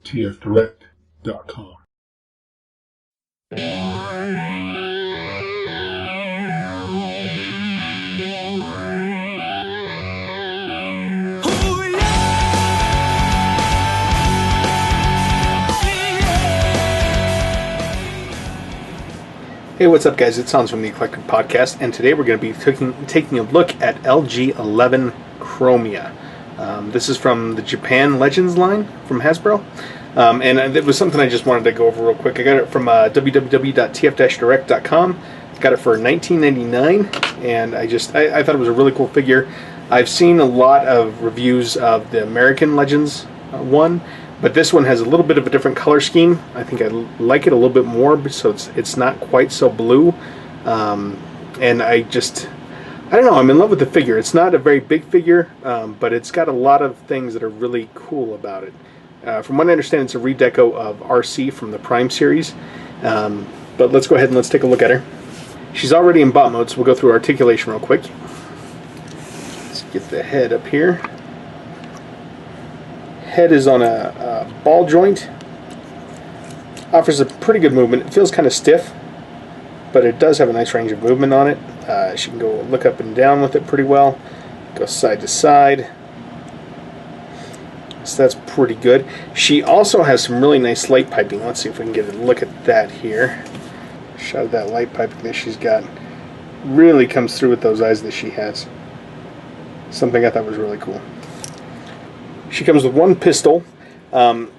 www.tfdirect.com. Hey, what's up, guys? It sounds from the Eclectic podcast, and today we're going to be taking a look at LG11 Chromia. This is from the Japan Legends line from Hasbro, and it was something I just wanted to go over real quick. I got it from www.tf-direct.com. Got it for $19.99, and I thought it was a really cool figure. I've seen a lot of reviews of the American Legends one, but this one has a little bit of a different color scheme. I think I like it a little bit more, so it's not quite so blue. And I don't know, I'm in love with the figure. It's not a very big figure, but it's got a lot of things that are really cool about it. From what I understand, it's a redeco of RC from the Prime series. But let's go ahead and let's take a look at her. She's already in bot mode, so we'll go through articulation real quick. Let's get the head up here. Head is on a ball joint. Offers a pretty good movement. It feels kind of stiff, but it does have a nice range of movement on it. She can go look up and down with it pretty well. Go side to side. So that's pretty good. She also has some really nice light piping. Let's see if we can get a look at that here. Shot of that light piping that she's got. Really comes through with those eyes that she has. Something I thought was really cool. She comes with one pistol, and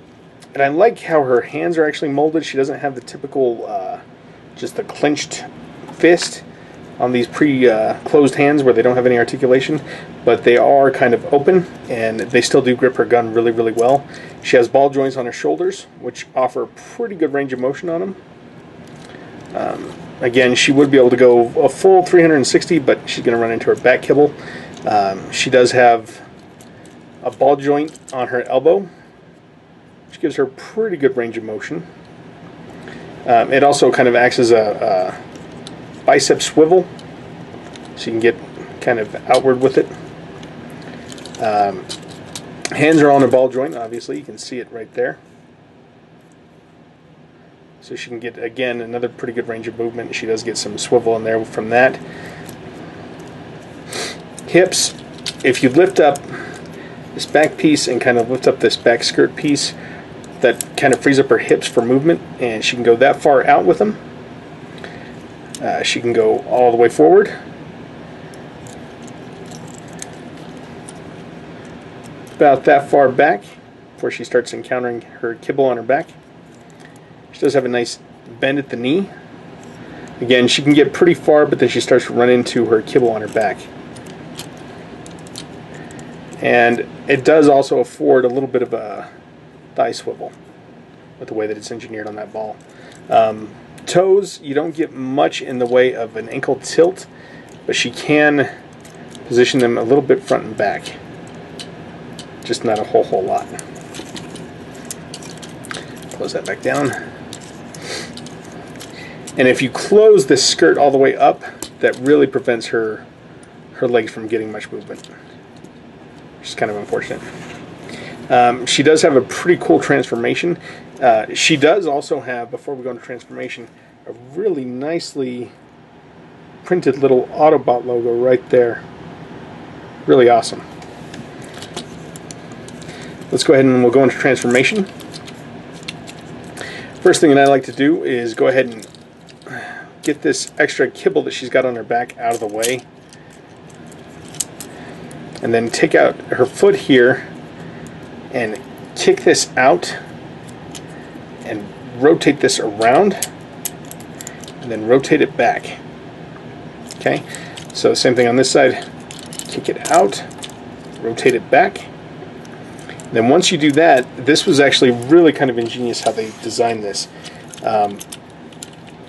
I like how her hands are actually molded. She doesn't have the typical, just the clenched fist on these pre-closed hands where they don't have any articulation, but they are kind of open, and they still do grip her gun really, really well. She has ball joints on her shoulders, which offer a pretty good range of motion on them. Again, she would be able to go a full 360, but she's going to run into her back kibble. She does have a ball joint on her elbow, which gives her pretty good range of motion. It also kind of acts as a bicep swivel, so you can get kind of outward with it. Hands are on her ball joint, obviously. You can see it right there. So she can get, again, another pretty good range of movement. She does get some swivel in there from that. Hips, if you lift up this back piece and kind of lift up this back skirt piece, that kind of frees up her hips for movement, and she can go that far out with them. She can go all the way forward. About that far back before she starts encountering her kibble on her back. She does have a nice bend at the knee. Again, she can get pretty far, but then she starts to run into her kibble on her back. And it does also afford a little bit of a thigh swivel with the way that it's engineered on that ball. Toes, you don't get much in the way of an ankle tilt, but she can position them a little bit front and back. Just not a whole lot. Close that back down. And if you close this skirt all the way up, that really prevents her legs from getting much movement, which is kind of unfortunate. She does have a pretty cool transformation. She does also have, before we go into transformation, a really nicely printed little Autobot logo right there. Really awesome. Let's go ahead and we'll go into transformation. First thing that I like to do is go ahead and get this extra kibble that she's got on her back out of the way. And then take out her foot here and kick this out and rotate this around and then rotate it back. Okay, so same thing on this side. Kick it out, rotate it back. Then once you do that, this was actually really kind of ingenious how they designed this.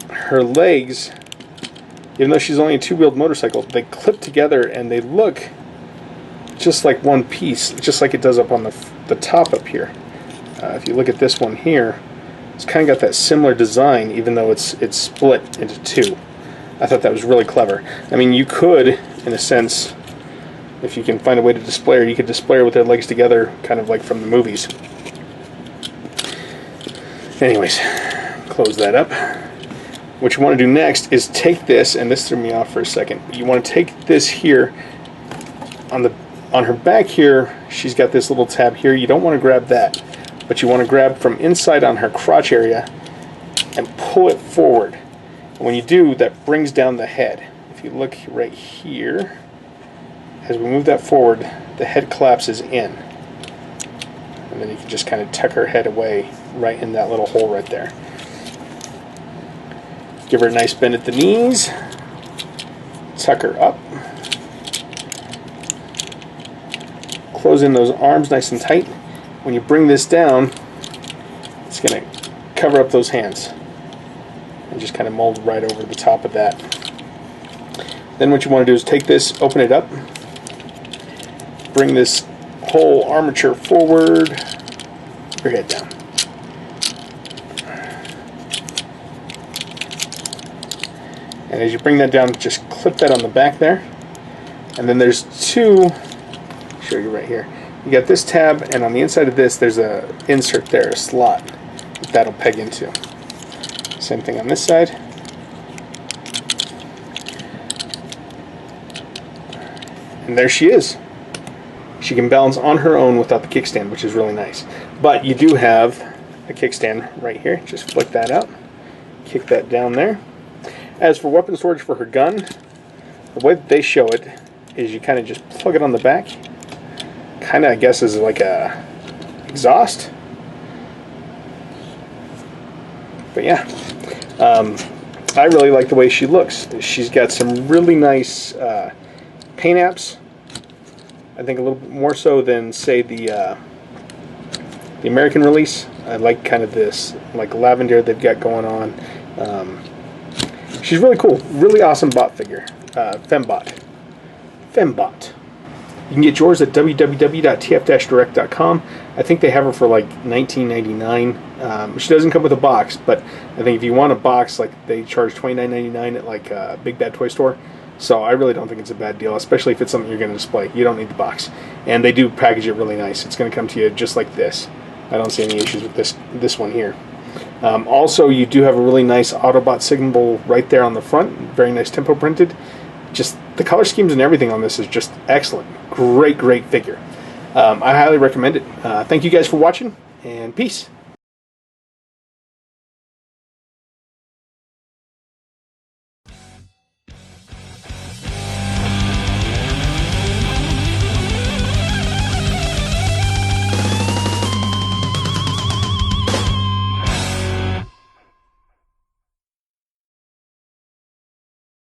Her legs, even though she's only a two-wheeled motorcycle, they clip together and they look just like one piece, just like it does up on the top up here. If you look at this one here, it's kind of got that similar design, even though it's split into two. I thought that was really clever. I mean, you could, in a sense, if you can find a way to display her, you could display her with their legs together, kind of like from the movies. Anyways, close that up. What you want to do next is take this, and this threw me off for a second. You want to take this here on her back here. She's got this little tab here. You don't want to grab that, but you want to grab from inside on her crotch area and pull it forward. And when you do, that brings down the head. If you look right here, as we move that forward, the head collapses in. And then you can just kind of tuck her head away right in that little hole right there. Give her a nice bend at the knees. Tuck her up. Close in those arms nice and tight. When you bring this down, it's going to cover up those hands. And just kind of mold right over the top of that. Then what you want to do is take this, open it up. Bring this whole armature forward. Your head down. And as you bring that down, just clip that on the back there. And then there's two, I'll show you right here. You got this tab, and on the inside of this, there's a insert there, a slot that'll peg into. Same thing on this side. And there she is. She can balance on her own without the kickstand, which is really nice. But you do have a kickstand right here. Just flick that out. Kick that down there. As for weapon storage for her gun, the way that they show it is you kind of just plug it on the back. Kind of, I guess, is like a exhaust. But yeah, I really like the way she looks. She's got some really nice paint apps. I think a little bit more so than, say, the American release. I like kind of this like lavender they've got going on. She's really cool, really awesome bot figure, Fembot. You can get yours at www.tf-direct.com. I think they have her for like $19.99. She doesn't come with a box, but I think if you want a box, like they charge $29.99 at like a Big Bad Toy Store. So I really don't think it's a bad deal, especially if it's something you're going to display. You don't need the box, and they do package it really nice. It's going to come to you just like this. I don't see any issues with this one here. Also, you do have a really nice Autobot symbol right there on the front. Very nice tempo printed. Just the color schemes and everything on this is just excellent. Great figure. I highly recommend it. Thank you guys for watching, and peace.